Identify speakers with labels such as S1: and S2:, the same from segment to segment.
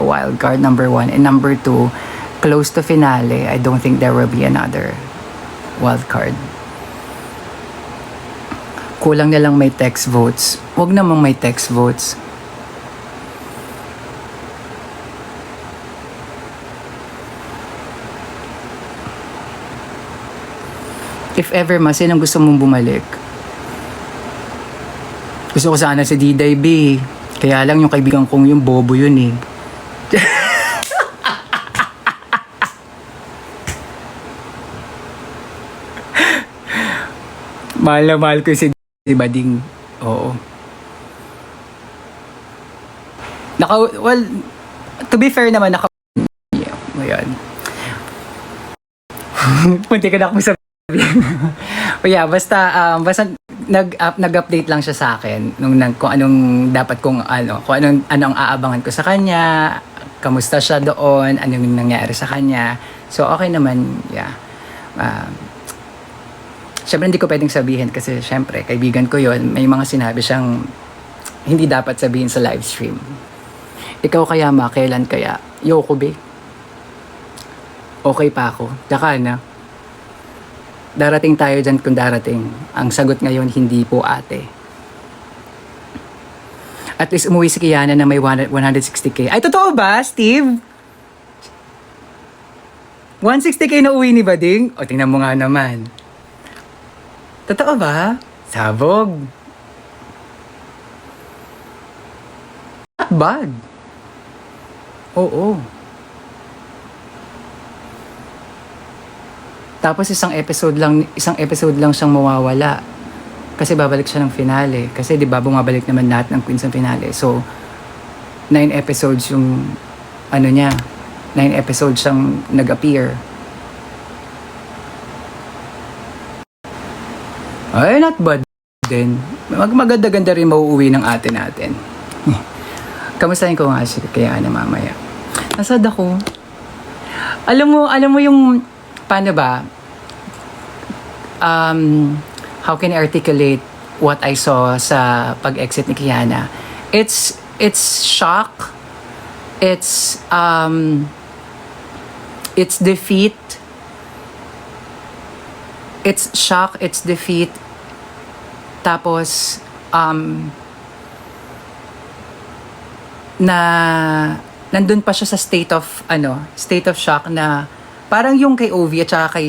S1: wild card, number 1. And number 2, close to finale, I don't think there will be another wild card. Kulang na lang may text votes. Huwag namang may text votes. If ever, sinong gusto mong bumalik? Gusto ko sana si Diday B. Kaya lang yung kaibigan kong yung bobo yun eh. Mahal na mahal ko si Bading. Oo. Well, to be fair naman, Ayan. Punti ka na akong sabihin. Yeah, basta nag-update lang siya sa akin kung anong dapat kung anong aabangan ko sa kanya, kamusta siya doon, anong nangyari sa kanya. So okay naman, yeah. Siyempre hindi ko pwedeng sabihin kasi siyempre kaibigan ko yon, may mga sinabi siyang hindi dapat sabihin sa live stream. Ikaw kaya kailan kaya? Yoko be. Okay pa ako. Tsaka na. Darating tayo dyan kung darating. Ang sagot ngayon, hindi po ate. At least umuwi si Kiana na may 160k. Ay, totoo ba, Steve? 160k na uwi ni Bading? O, tingnan mo nga naman. Totoo ba? Sabog. Not bad. Oo. Tapos isang episode lang siyang mawawala. Kasi babalik siya ng finale. Kasi 'di ba bumabalik naman lahat ng queens ng finale. So 9 episodes yung 9 episodes siyang nag-appear. Ay, not bad din. Maganda-ganda rin mauuwi ng ate natin. Kamustahin ko nga siya kaya na mamaya. Nasad ako. Alam mo yung paano ba? How can I articulate what I saw sa pag-exit ni Kiana? It's shock. It's defeat. It's shock, it's defeat. Tapos nandun pa siya sa state of shock na parang yung kay Ovi at saka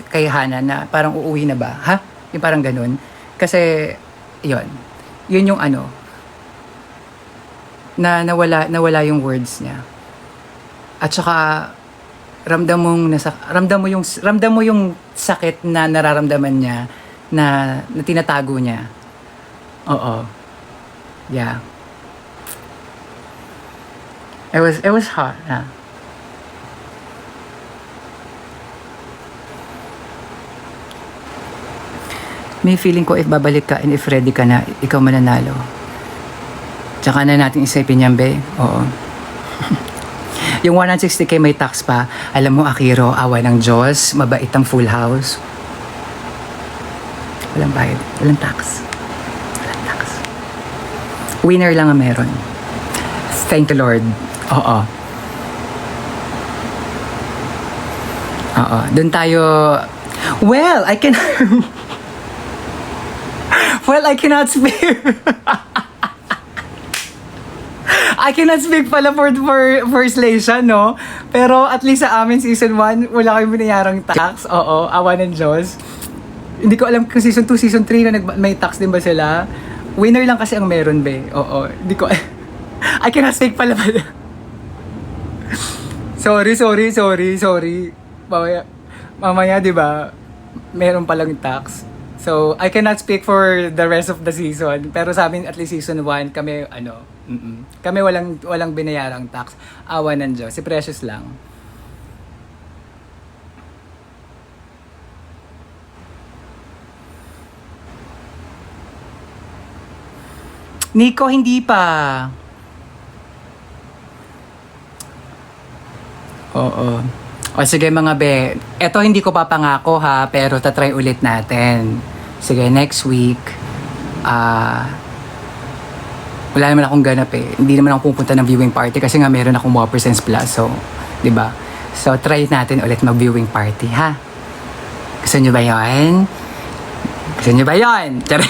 S1: kay Hana na parang uuwi na ba? Ha? Yung parang ganun. Kasi, yun yung na nawala yung words niya. At saka, ramdam mo yung sakit na nararamdaman niya na tinatago niya. Oo. Yeah. It was hard, ha? May feeling ko if babalik ka and if ready ka na, ikaw mananalo. Tsaka na natin isipin yan, be. Oo. Yung 160k may tax pa. Alam mo, Akiro, awa ng Diyos, mabait ang Full House. Walang bayad. Walang tax. Walang tax. Winner lang ang meron. Thank the Lord. Oo. Oo. Doon tayo... Well, I can... Well, I cannot speak. I cannot speak pala for Slation, no? Pero at least sa amin, season 1, wala kayong binayarang tax. Oo, awa ng Diyos. Hindi ko alam kung season 2, season 3 na may tax din ba sila. Winner lang kasi ang meron, be. Oo, hindi ko... I cannot speak pala. Sorry. Mamaya, di ba? Meron palang tax. So, I cannot speak for the rest of the season. Pero sa amin, at least season 1, kami, kami walang binayarang tax. Awa ng Diyos. Si Precious lang. Nico, hindi pa. Oo. O sige mga be, eto hindi ko papangako ha, pero tatry ulit natin. Sige, next week, wala naman akong ganap eh. Hindi naman ako pupunta ng viewing party kasi nga meron akong Whoppers Plus. So, di ba? So, try natin ulit mag-viewing party, ha? Gusto nyo ba yun? Gusto nyo ba yun? Tara.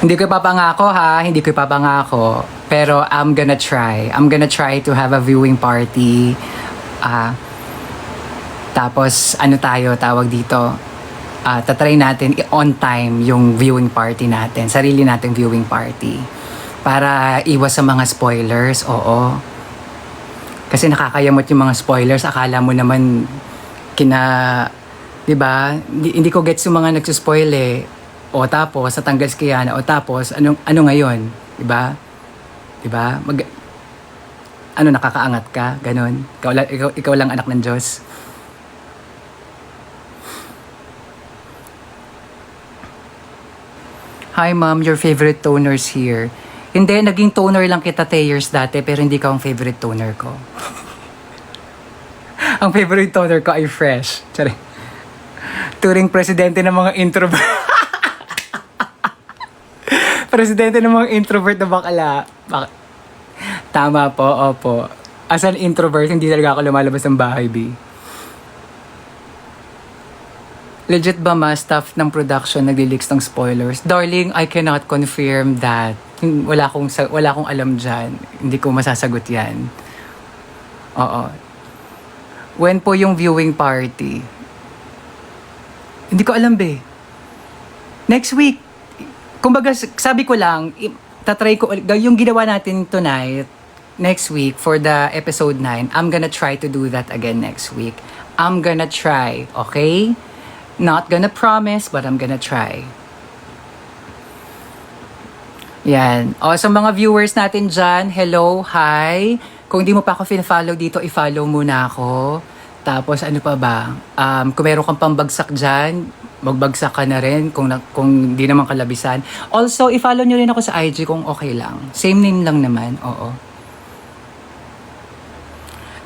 S1: Hindi ko ipapangako ha, hindi ko ipapangako. Pero I'm gonna try. I'm gonna try to have a viewing party. Tapos, ano tayo, tawag dito, tatry natin on time yung viewing party natin. Sarili nating viewing party. Para iwas sa mga spoilers, oo. Kasi nakakayamot yung mga spoilers. Akala mo naman, diba? Hindi ko gets yung mga nagsuspoil eh. O tapos, natanggal si Kiana. O tapos, ano ngayon? Diba? Diba? Nakakaangat ka? Ganon. Ikaw lang anak ng Diyos. Hi ma'am, your favorite toner's here. Hindi, naging toner lang kita 10 years dati, pero hindi ka ang favorite toner ko. Ang favorite toner ko ay fresh. Sorry. Turing presidente ng mga introvert. Presidente ng mga introvert na bakla. Tama po, opo. As an introvert, hindi talaga ako lumalabas ng bahay, B. Legit ba ma, staff ng production nag-leaks ng spoilers? Darling, I cannot confirm that. Wala akong alam dyan. Hindi ko masasagot yan. Oo. When po yung viewing party? Hindi ko alam, be. Next week. Kumbaga, sabi ko lang, tatry ko, yung ginawa natin tonight, next week, for the episode 9, I'm gonna try to do that again next week. I'm gonna try, okay? Not gonna promise, but I'm gonna try. Yan. O, sa mga viewers natin dyan, hello, hi. Kung hindi mo pa ako follow dito, i-follow muna ako. Tapos, ano pa ba? Kung meron kang pambagsak dyan, magbagsak ka na rin kung di naman kalabisan. Also, i-follow nyo rin ako sa IG kung okay lang. Same name lang naman, oo.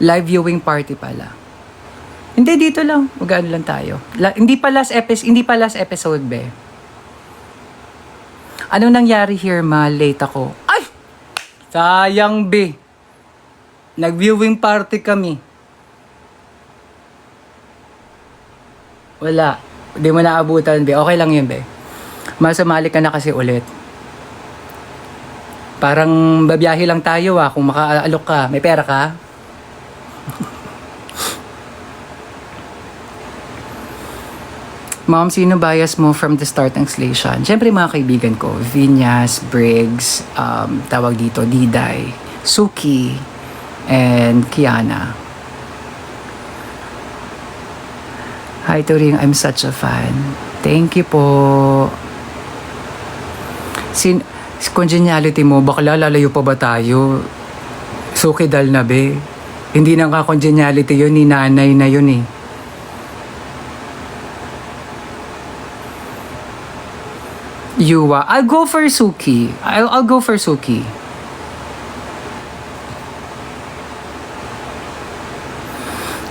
S1: Live viewing party pala. Hindi, dito lang. Mag-ano lang tayo. Hindi pa last episode, be. Anong nangyari here, ma? Late ako. Ay! Sayang, be. Nag-viewing party kami. Wala. Hindi mo naabutan, be. Okay lang yun, be. Masumali ka na kasi ulit. Parang babiyahe lang tayo, kung makaalok ka. May pera ka? Mom, sino bias mo from the start ng Slaysian? Siyempre mga kaibigan ko, Vinyas, Briggs, tawag dito, Diday, Suki, and Kiana. Hi Turing, I'm such a fan. Thank you po. Congeniality mo, bakla lalayo pa ba tayo? Suki dal na be. Hindi nang ka-congeniality yun, ni nanay na yun eh. Yuwa. I'll go for Suki. I'll go for Suki.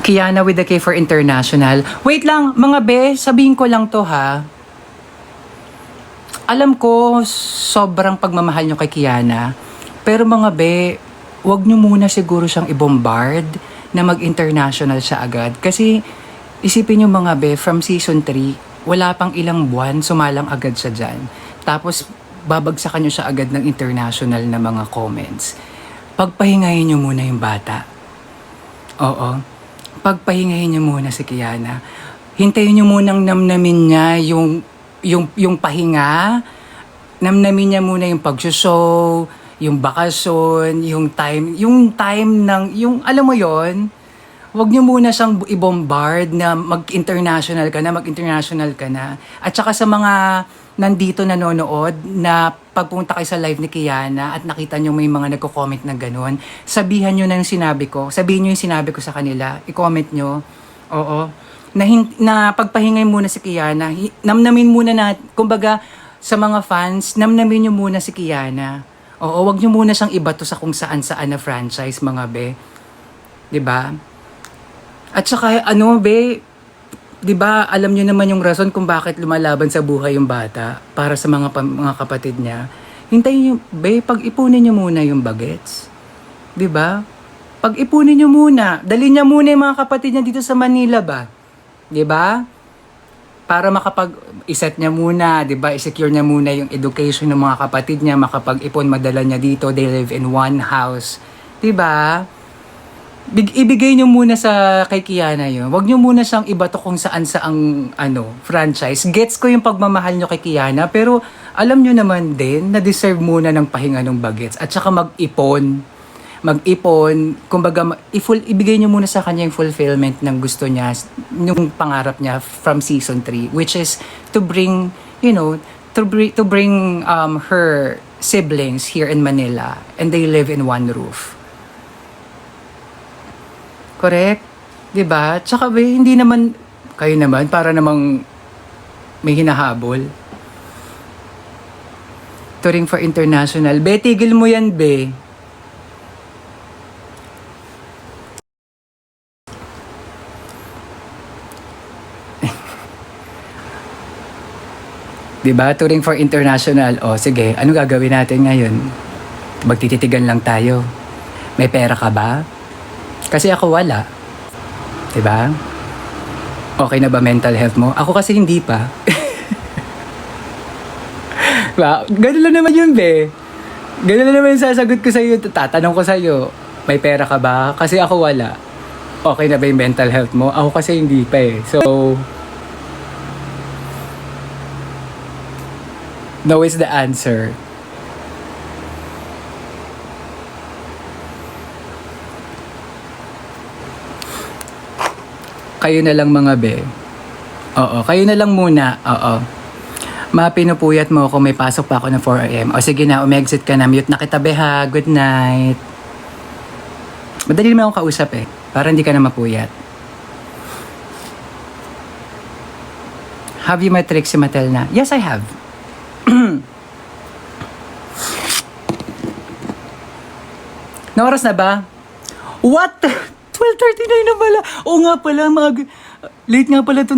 S1: Kiana with the K for international. Wait lang, mga be, sabihin ko lang to ha. Alam ko, sobrang pagmamahal nyo kay Kiana. Pero mga be, wag nyo muna siguro siyang i-bombard na mag-international siya agad. Kasi, isipin nyo mga be, from season 3, wala pang ilang buwan, sumalang agad siya dyan. Tapos, babagsakan nyo siya agad ng international na mga comments. Pagpahingahin nyo muna yung bata. Oo. Pagpahingahin nyo muna si Kiana. Hintayin nyo munang namnamin niya yung pahinga. Namnamin niya muna yung pag-show, yung bakasyon, yung time ng, alam mo yon. Huwag niyo muna siyang i-bombard na mag-international ka na. At saka sa mga nandito nanonood na pagpunta kayo sa live ni Kiana at nakita niyo may mga nagko-comment na gano'n, sabihan niyo na yung sinabi ko. Sabihin niyo yung sinabi ko sa kanila. I-comment niyo. Oo. Na pagpahingay muna si Kiana. Namnamin muna na, kumbaga sa mga fans, namnamin niyo muna si Kiana. Oo, huwag niyo muna siyang ibato sa kung saan-saan na franchise, mga be. 'Di ba? At saka, be, 'di ba, alam niyo naman yung rason kung bakit lumalaban sa buhay yung bata para sa mga kapatid niya. Hintayin niyo, be, pag-ipunin niyo muna yung bagets. 'Di ba? Pag-ipunin niyo muna, dalhin niya muna yung mga kapatid niya dito sa Manila ba? 'Di ba? Para iset niya muna, 'di ba? I-secure niya muna yung education ng mga kapatid niya, makapag-ipon, madala niya dito, they live in one house. 'Di ba? Ibigay niyo muna sa kay Kiana yun. Huwag niyo muna siyang ibato kung saan sa ang franchise. Gets ko yung pagmamahal niyo kay Kiana, pero alam niyo naman din na deserve muna ng pahinga ng bagets at saka mag-ipon. Mag-ipon, kumbaga ibigay niyo muna sa kanya yung fulfillment ng gusto niya, yung pangarap niya from season 3, which is to bring, to bring her siblings here in Manila and they live in one roof. Correct? 'Di ba? Tsaka hindi naman kayo naman para namang may hinahabol. Touring for international. Be, tigil mo yan, be. Diba? Touring for international. O, sige. Ano gagawin natin ngayon? Magtititigan lang tayo. May pera ka ba? Kasi ako wala. Diba? Okay na ba mental health mo? Ako kasi hindi pa. Diba? Ganun lang naman yun, be. Ganun lang naman yung sasagot ko sa'yo. Tatanong ko sa'yo, may pera ka ba? Kasi ako wala. Okay na ba yung mental health mo? Ako kasi hindi pa eh. So, no is the answer. Kayo na lang mga be. Oo, kayo na lang muna. Oo. Mapinupuyat mo kung may pasok pa ako ng 4 AM. O sige na, umexit ka na. Mute na kita be ha. Good night. Madali naman akong kausap eh. Para hindi ka na mapuyat. Have you met Trixie Mattel na? Yes, I have. Na oras na ba? What? 12:39 na pala. Oo nga pala, late nga pala ito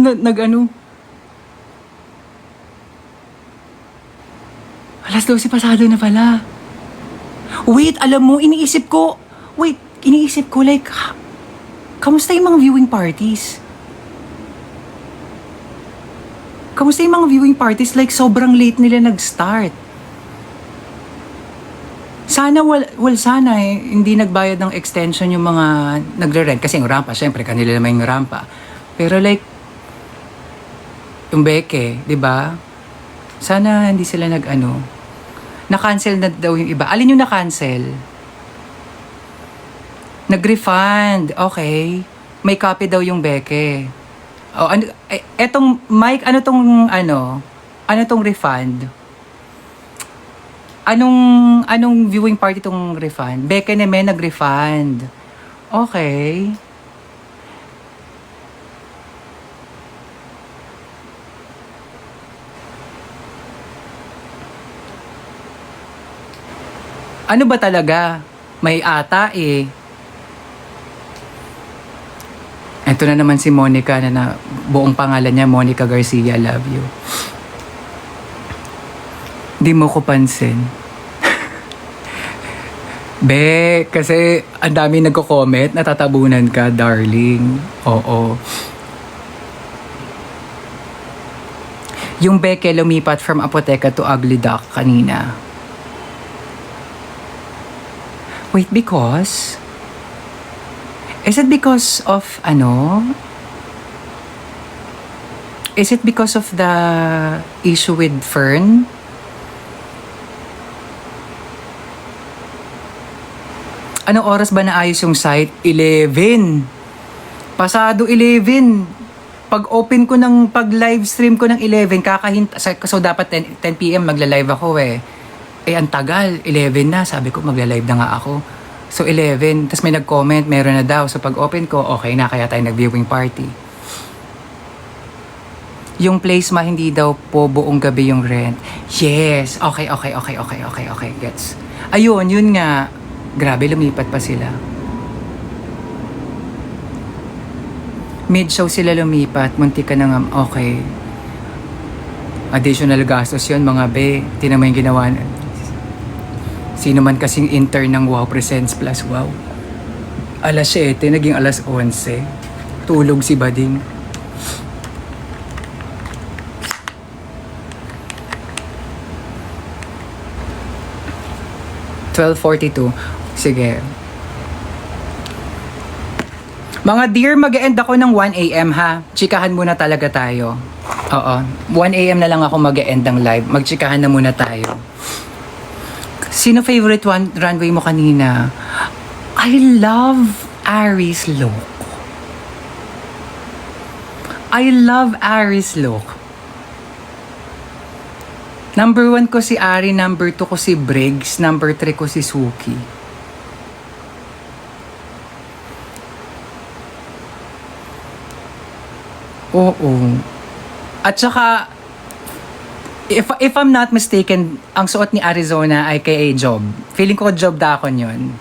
S1: Alas 12 pasado na pala. Wait, alam mo, iniisip ko, like, kamusta yung mga viewing parties? Kamusta yung mga viewing parties? Like, sobrang late nila nag-start. Sana, sana hindi nagbayad ng extension yung mga nagre-rent. Kasi yung rampa, syempre, kanila naman yung rampa. Pero like, yung beke, di ba? Sana hindi sila na-cancel na daw yung iba. Alin yung na-cancel? Nag-refund. Okay. May copy daw yung beke. Oh, etong Mike, ano tong refund? Anong viewing party tong refund? Beke na may nag-refund. Okay. Ano ba talaga? May ata eh. Ito na naman si Monica na buong pangalan niya, Monica Garcia, love you. Di mo ko pansin. Be, kasi ang dami nagko-comment, natatabunan ka, darling. Oo. Yung beke lumipat from Apoteka to Ugly Duck kanina. Wait, because? Is it because of Is it because of the issue with Fern? Anong oras ba naayos yung site? 11. Pasado 11. Pag-open ko pag-live stream ko ng 11, so dapat 10 PM magla-live ako eh. Eh, ang tagal. 11 na. Sabi ko, magla-live na nga ako. So, 11. Tapos may nag-comment, meron na daw. So, pag-open ko, okay na. Kaya tayo nag-viewing party. Yung place hindi daw po buong gabi yung rent. Yes. Okay. Gets. Ayun, yun nga. Grabe, lumipat pa sila. Mid-show sila lumipat, munti ka na nga, okay. Additional gastos yun, mga be. Tinan mo yung ginawa. Sino man kasing intern ng Wow Presents Plus, wow. Alas 7, naging alas 11. Tulog si Bading. $12.42. Sige. Mga dear, mag-end ako ng 1 a.m. ha. Chikahan muna talaga tayo. Oo. 1 a.m. na lang ako mag-end ng live. Magchikahan na muna tayo. Sino favorite runway mo kanina? I love Aries look. I love Aries look. Number 1 ko si Ari, number 2 ko si Briggs, number 3 ko si Suki. Oo. At saka, if I'm not mistaken, ang suot ni Arizona ay kay Job. Feeling ko Job Dakon yun.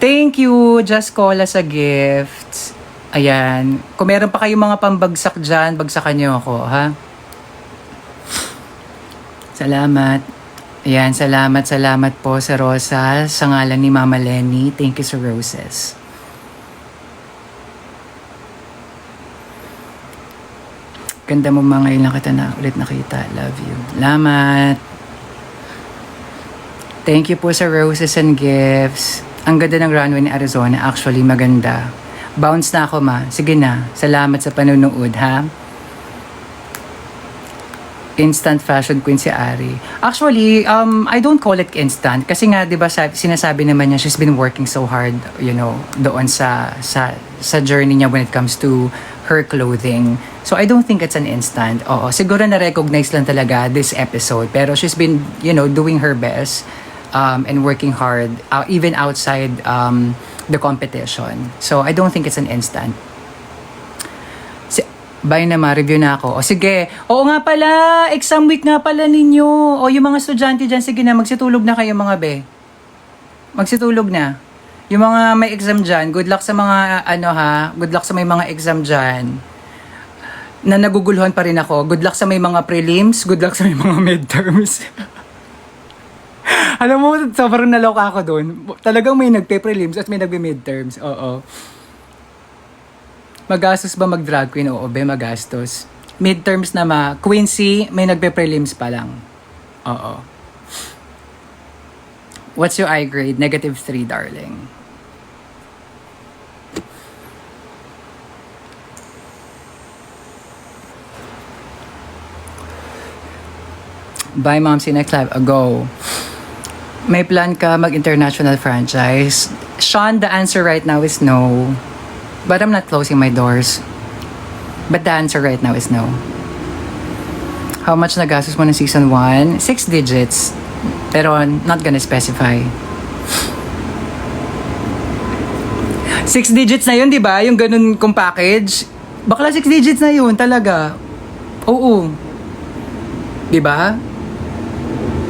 S1: Thank you, Just Cola sa gifts. Ayan. Kung meron pa kayong mga pambagsak dyan, bagsakan nyo ako, ha? Salamat. Ayan, salamat po sa rosas. Sa ngalan ni Mama Lenny, thank you sa roses. Ganda mo mga ngayon lang kita na ulit nakita. Love you. Salamat. Thank you po sa roses and gifts. Ang ganda ng runway ni Arizona. Actually, maganda. Bounce na ako, ma. Sige na. Salamat sa panunood, ha? Instant fashion queen si Ari. Actually, I don't call it instant. Kasi nga, di ba, sinasabi naman niya, she's been working so hard, you know, doon sa journey niya when it comes to her clothing. So, I don't think it's an instant. Oo, siguro na-recognize lang talaga this episode. Pero she's been, you know, doing her best and working hard, even outside the competition. So, I don't think it's an instant. Bye na, ma-review na ako. O sige, oo nga pala, exam week nga pala ninyo. O yung mga estudyante dyan, sige na, magsitulog na kayo mga be. Magsitulog na. Yung mga may exam dyan, good luck sa mga, good luck sa may mga exam dyan. Na naguguluhan pa rin ako. Good luck sa may mga prelims, good luck sa may mga midterms. Alam mo, sobrang naloka ako doon. Talagang may nagpe-prelims at may nagbe-midterms. Oo. Magastos ba mag-drag queen? Oo, be, magastos. Midterms na Quincy, may nagpe-prelims pa lang. Oo. What's your I grade? -3, darling. Bye, mom. See you next live. Go. May plan ka mag-international franchise? Sean, the answer right now is no. But I'm not closing my doors. But the answer right now is no. How much nagastos mo ng season 1? 6 digits. Pero not gonna specify. 6 digits na yun, di ba? Yung ganun kong package. Bakla 6 digits na yun, talaga. Oo. Di ba?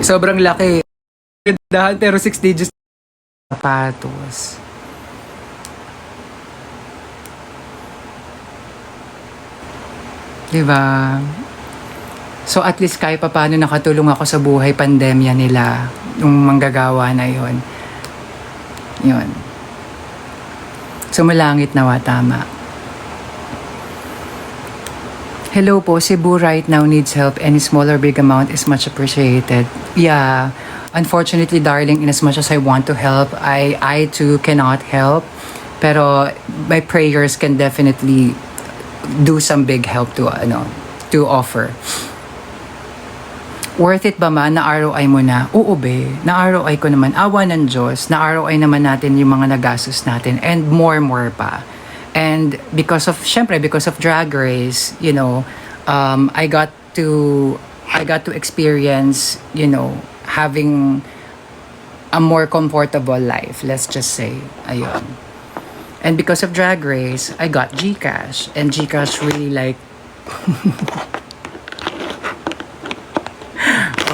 S1: Sobrang laki. Gandahan, pero 6 digits. Sapatos. Diba? So at least kahit pa paano nakatulong ako sa buhay pandemya nila, yung manggagawa na yon. Yun. Sumalangit nawa, tama. Hello po, Cebu right now needs help. Any small or big amount is much appreciated. Yeah. Unfortunately, darling, in as much as I want to help, I too cannot help. Pero my prayers can definitely do some big help to offer. Worth it ba na ROI mo na? Oo be, na ROI ko naman. Awa ng Diyos, na ROI naman natin yung mga nagastos natin and more pa. And because of Drag Race, you know, I got to experience, you know, having a more comfortable life, let's just say. Ayun. And because of Drag Race, I got GCash. And GCash really like...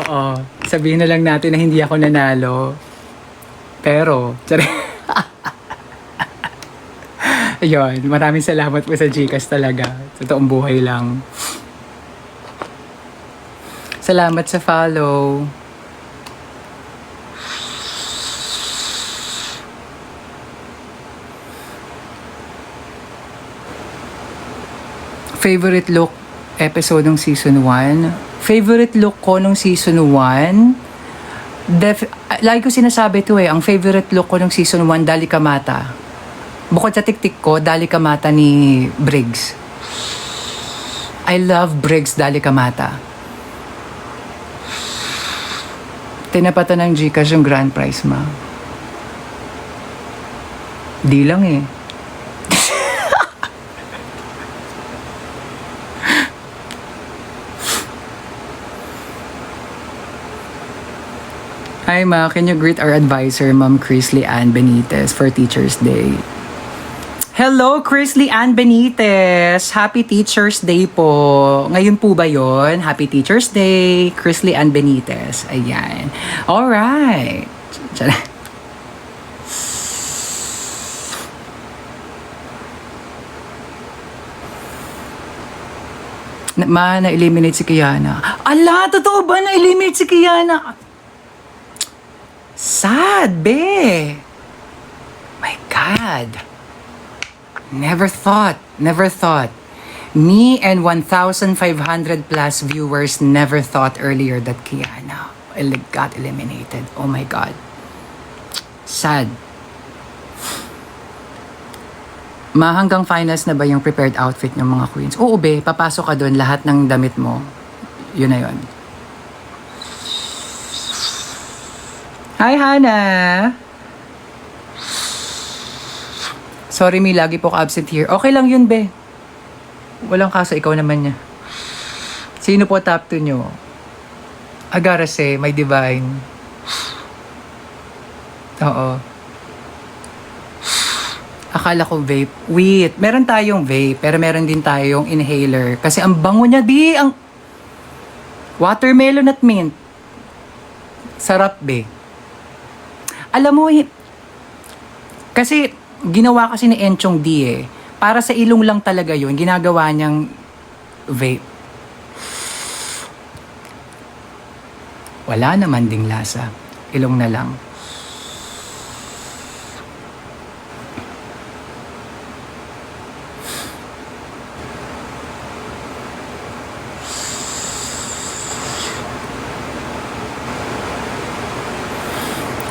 S1: Oo. Sabihin na lang natin na hindi ako nanalo. Pero, Ayun, maraming salamat po sa Gcash talaga. Totoong buhay lang. Salamat sa follow. Favorite look episode ng season 1? Favorite look ko nung season 1? Lagi ko sinasabi to ang favorite look ko nung season 1, Dali Kamata. Bukod sa tiktik ko, Dali Kamata ni Briggs. I love Briggs Dali Kamata. Tinapatan ng Gcash yung grand prize, ma. Di lang eh. Hi ma, can you greet our advisor, Ma'am Chrisley Ann Benitez for Teacher's Day? Hello, Chrisley Ann Benitez! Happy Teacher's Day po. Ngayon po ba yon? Happy Teacher's Day, Chrisley Ann Benitez. Ayan. Alright. Ma, na-eliminate si Kiana. Ala, totoo ba na-eliminate si Kiana? Sad, be. My God. Never thought. Me and 1,500 plus viewers never thought earlier that Kiana got eliminated. Oh my God. Sad. Ma, hanggang finals na ba yung prepared outfit ng mga queens? Oo, be. Papasok ka doon. Lahat ng damit mo. Yun na yun. Hi, Hannah! Sorry, Mi. Lagi po ka-absent here. Okay lang yun, be. Walang kaso. Ikaw naman niya. Sino po top 2 nyo? I gotta say, my divine. Oo. Akala ko vape. Wait, meron tayong vape, pero meron din tayong inhaler. Kasi ang bango niya, di. Ang watermelon at mint. Sarap, be. Alam mo, kasi ginawa kasi ni Enchong D para sa ilong lang talaga yun, ginagawa niyang vape. Wala naman ding lasa. Ilong na lang.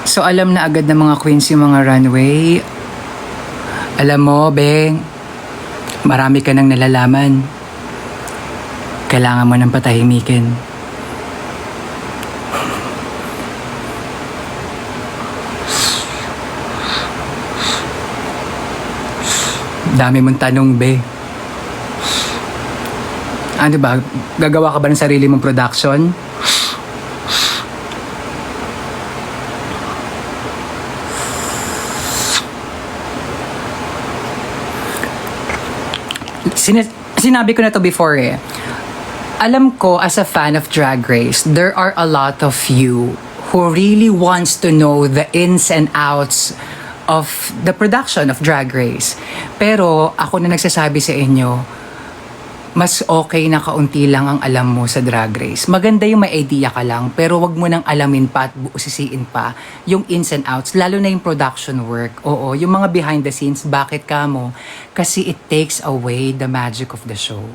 S1: So, alam na agad ng mga queens yung mga runway. Alam mo, Beng, marami ka nang nalalaman. Kailangan mo nang patahimikin. Dami mong tanong, Be. Ano ba? Gagawa ka ba ng sarili mong production? Sinabi ko na to before Alam ko as a fan of Drag Race, there are a lot of you who really wants to know the ins and outs of the production of Drag Race. Pero ako na nagsasabi sa inyo, mas okay na kaunti lang ang alam mo sa Drag Race. Maganda yung may idea ka lang, pero wag mo nang alamin pa at sisiin pa yung ins and outs, lalo na yung production work. Oo, yung mga behind the scenes, bakit ka mo? Kasi it takes away the magic of the show.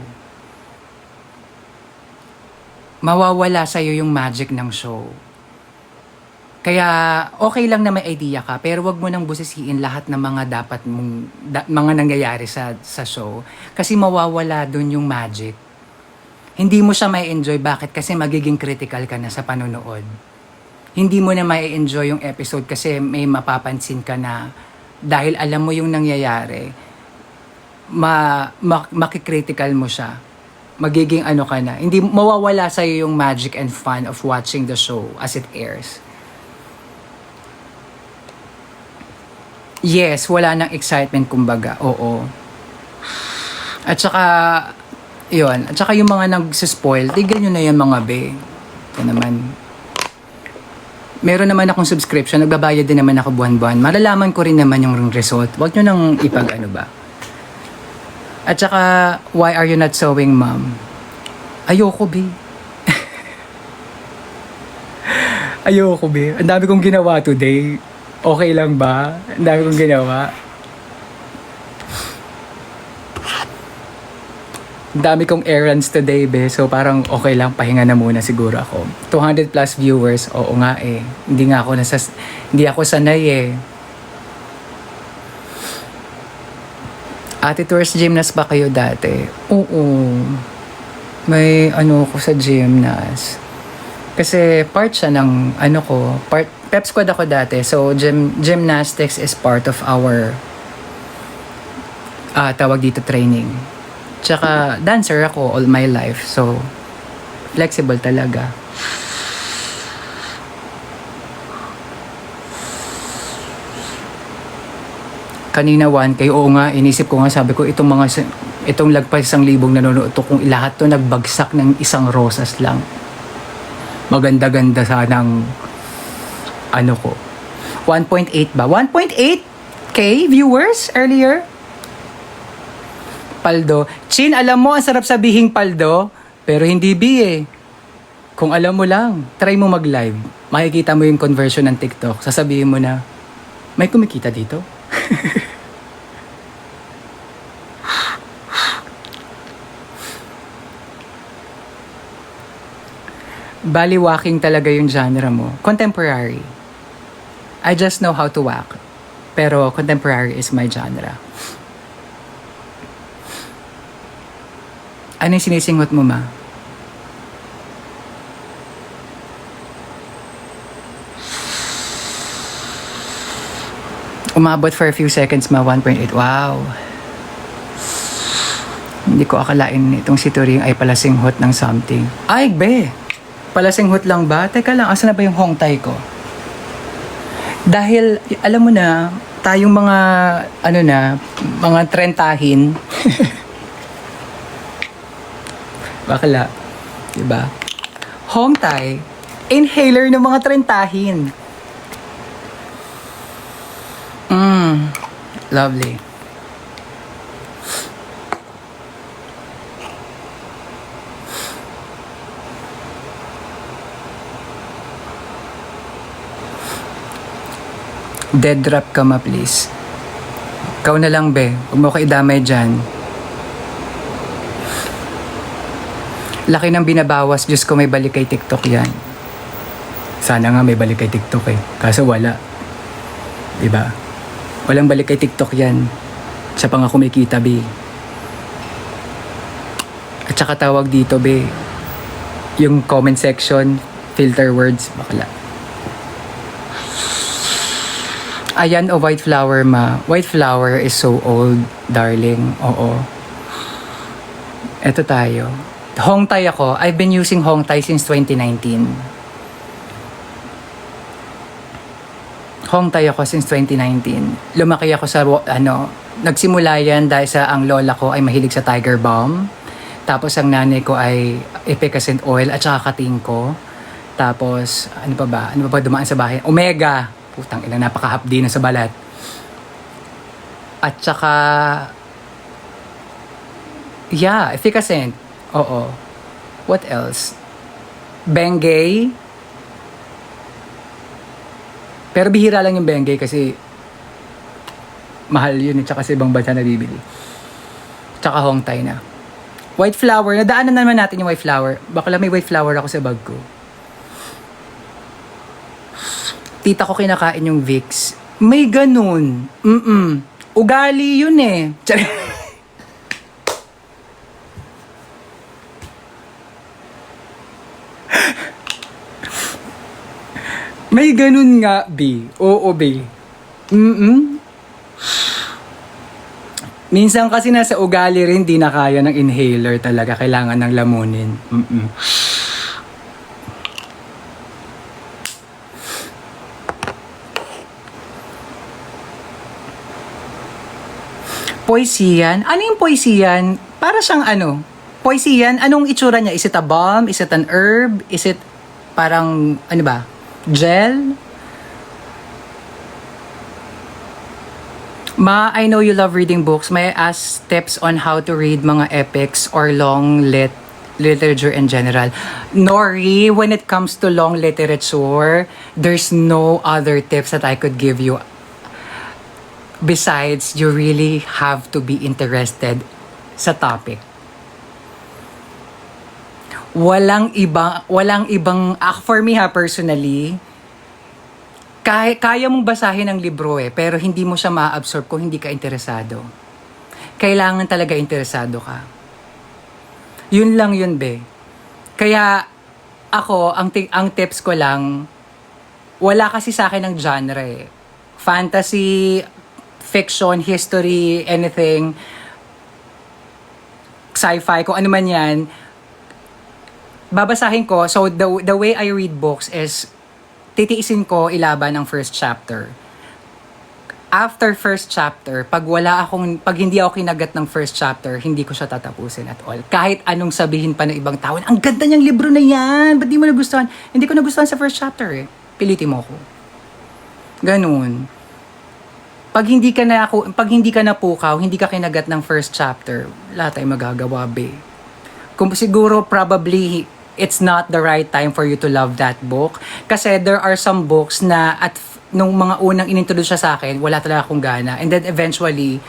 S1: Mawawala sa'yo yung magic ng show. Kaya okay lang na may idea ka, pero wag mo nang busisiin lahat ng mga dapat mong mga nangyayari sa show kasi mawawala doon yung magic. Hindi mo siya may enjoy. Bakit? Kasi magiging critical ka na sa panonood. Hindi mo na may enjoy yung episode kasi may mapapansin ka na dahil alam mo yung nangyayari, makikritical mo siya. Magiging ano ka na. Hindi mawawala sa'yo yung magic and fun of watching the show as it airs. Yes, wala nang excitement kumbaga. Oo. At saka, yun. At saka yung mga nag-spoil, tignan nyo na yan mga be. Ito naman. Meron naman akong subscription, nagbabayad din naman ako buwan-buwan. Malalaman ko rin naman yung result. Huwag nyo nang ipag-ano ba. At saka, why are you not sewing, ma'am? Ayoko, be. Ayoko, be. Ang dami kong ginawa today. Okay lang ba? Ang dami kong ginawa. Ang dami kong errands today, be. So, parang okay lang. Pahinga na muna siguro ako. 200 plus viewers. Oo nga eh. Hindi ako sanay eh. Ate Tours, gymnast ba kayo dati? Oo. May ko sa gymnast. Kasi part siya ng pep squad ako dati. So gymnastics is part of our tawag dito training. Tsaka dancer ako all my life. So flexible talaga. Kanina 1K, oo nga, inisip ko nga, sabi ko, itong lagpas 1,000 nanonood to, kung lahat to nagbagsak ng isang rosas lang. Maganda-ganda sanang, ko. 1.8 ba? 1.8K viewers earlier? Paldo. Chin, alam mo, ang sarap sabihing paldo, pero hindi B eh. Kung alam mo lang, try mo mag-live. Makikita mo yung conversion ng TikTok. Sasabihin mo na, may kumikita dito? Bali, walking talaga yung genre mo. Contemporary. I just know how to walk. Pero contemporary is my genre. Ano yung sinisingot mo, ma? Umabot for a few seconds, ma. 1.8. Wow. Hindi ko akalain itong si Turing ay palasinghot ng something. Ay, be! Palasinghot lang ba? Teka lang, asa na ba yung hongtay ko? Dahil, alam mo na, tayong mga, mga trentahin. Bakla. Diba? Hongtay, inhaler ng mga trentahin. Lovely. Dead drop ka, ma, please. Ikaw na lang, be. Huwag mo ko idamay dyan. Laki ng binabawas. Diyos ko, may balik kay TikTok yan. Sana nga may balik kay TikTok eh. Kaso wala. Diba? Walang balik kay TikTok yan. Siya pa nga kumikita, be. At saka tawag dito, be. Yung comment section, filter words, bakla. Ayan, white flower, ma. White flower is so old, darling. Oo. Eto tayo. Hongtay ako. I've been using Hongtay since 2019. Hongtay ako since 2019. Lumaki ako sa, nagsimula yan dahil sa ang lola ko ay mahilig sa Tiger Balm. Tapos ang nanay ko ay efficacent oil at saka kating ko. Tapos, ano pa ba dumaan sa bahay? Omega. Putang ina, napaka-hapdi na sa balat. At saka, yeah, efficacent. Oo. What else? Bengay. Pero bihira lang yung Bengay kasi mahal yun at saka sa ibang bansa nabibili. Tsaka Hongtay na. White flower. Nadaanan naman natin yung white flower. Baka lang may white flower ako sa bag ko. Tita ko kinakain yung Vicks. May ganun. Ugali yun eh. May ganun nga, B. Oo, B. Minsan kasi nasa ugali rin, di na kaya ng inhaler talaga. Kailangan ng lamunin. Poisian? Ano yung poisian? Para siyang Poisian? Anong itsura niya? Is it a balm? Is it an herb? Is it parang, gel? Ma, I know you love reading books. May I ask tips on how to read mga epics or long literature in general? Nori, when it comes to long literature, there's no other tips that I could give you. Besides, you really have to be interested sa topic. Walang ibang, for me personally, kaya mong basahin ang libro pero hindi mo siya ma-absorb kung hindi ka interesado. Kailangan talaga interesado ka. Yun lang yun, be. Kaya, ako, ang tips ko lang, wala kasi sa akin ng genre. Fantasy, fiction, history, anything, sci-fi, kung ano man yan, babasahin ko. So, the way I read books is, titiisin ko ilaban ng first chapter. After first chapter, pag hindi ako kinagat ng first chapter, hindi ko siya tatapusin at all. Kahit anong sabihin pa ng ibang tao, ang ganda niyang libro na yan, ba't di mo nagustuhan? Hindi ko nagustuhan sa first chapter Pilitin mo ko. Ganun. Pag hindi ka napukaw, hindi ka kinagat ng first chapter, wala tayong magagawa, be. Kung siguro, probably, it's not the right time for you to love that book. Kasi there are some books na nung mga unang inintroduce siya sa akin, wala talaga akong gana. And then eventually,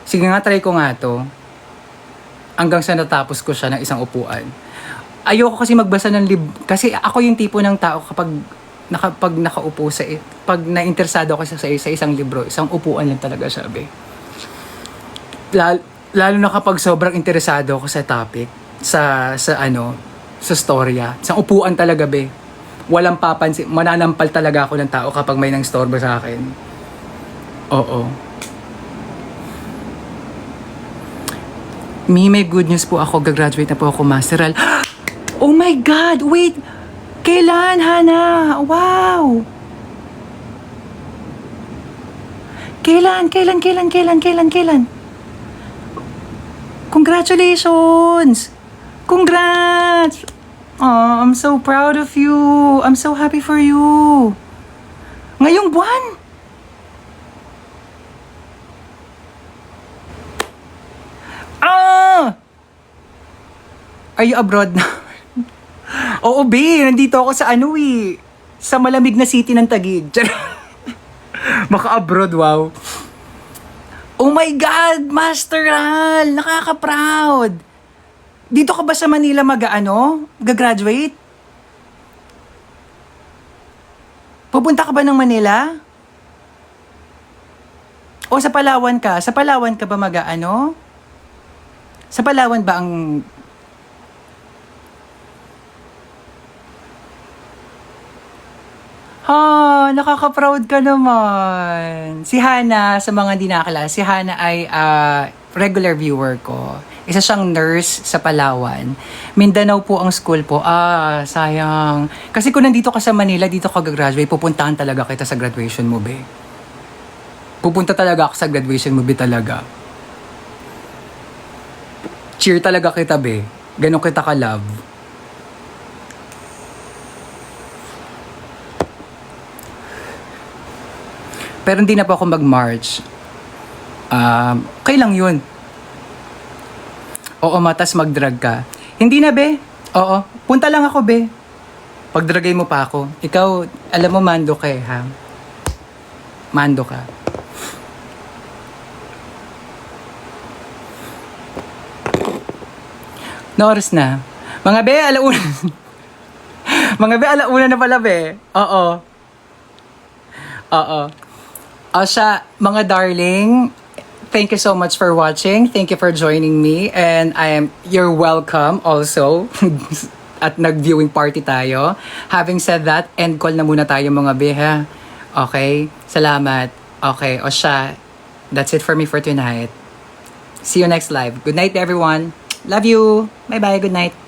S1: sige nga, try ko nga to. Hanggang sa natapos ko siya ng isang upuan. Ayoko kasi magbasa ng kasi ako yung tipo ng tao kapag nakaupo pag nainteresado ako sa isang libro, isang upuan lang talaga siya, be. Lalo na kapag sobrang interesado ako sa topic, sa storya. Sa upuan talaga, be. Walang papansin. Mananampal talaga ako ng tao kapag may nang storbo sa akin. Oo. May good news po ako. Gagraduate na po ako, masteral. Oh my God! Wait! Kailan, Hana? Wow! Kailan? Congratulations! Congrats! Oh, I'm so proud of you. I'm so happy for you. Ngayong buwan? Are you abroad na? Oo, be. Nandito ako sa sa malamig na city ng Taguig. Maka-abroad, wow. Oh my God, Master Al! Nakaka-proud! Dito ka ba sa Manila gagraduate? Pupunta ka ba ng Manila? O sa Palawan ka? Sa Palawan ka ba Sa Palawan ba ang... Nakaka-proud ka naman. Si Hana, sa mga hindi nakakilala, si Hana ay regular viewer ko. Isa siyang nurse sa Palawan. Mindanao po ang school po. Sayang. Kasi kung nandito ka sa Manila, dito ka gagraduate, pupuntahan talaga kita sa graduation mo, be. Pupunta talaga ako sa graduation mo, be, talaga. Cheer talaga kita, be. Ganon kita ka-love. Pero hindi na po ako mag-march. Okay lang yun. Oo, matas mag-drag ka. Hindi na, be. Oo, punta lang ako, be. Pag-dragay mo pa ako. Ikaw, alam mo, mando ka ha? Mando ka. Noras na. Mga be, alauna. Mga be, alauna na pala, be. Oo. O siya, mga darling, thank you so much for watching. Thank you for joining me. And you're welcome also. At nag-viewing party tayo. Having said that, end call na muna tayo mga beha. Okay? Salamat. Okay, o siya, that's it for me for tonight. See you next live. Good night everyone. Love you. Bye-bye. Good night.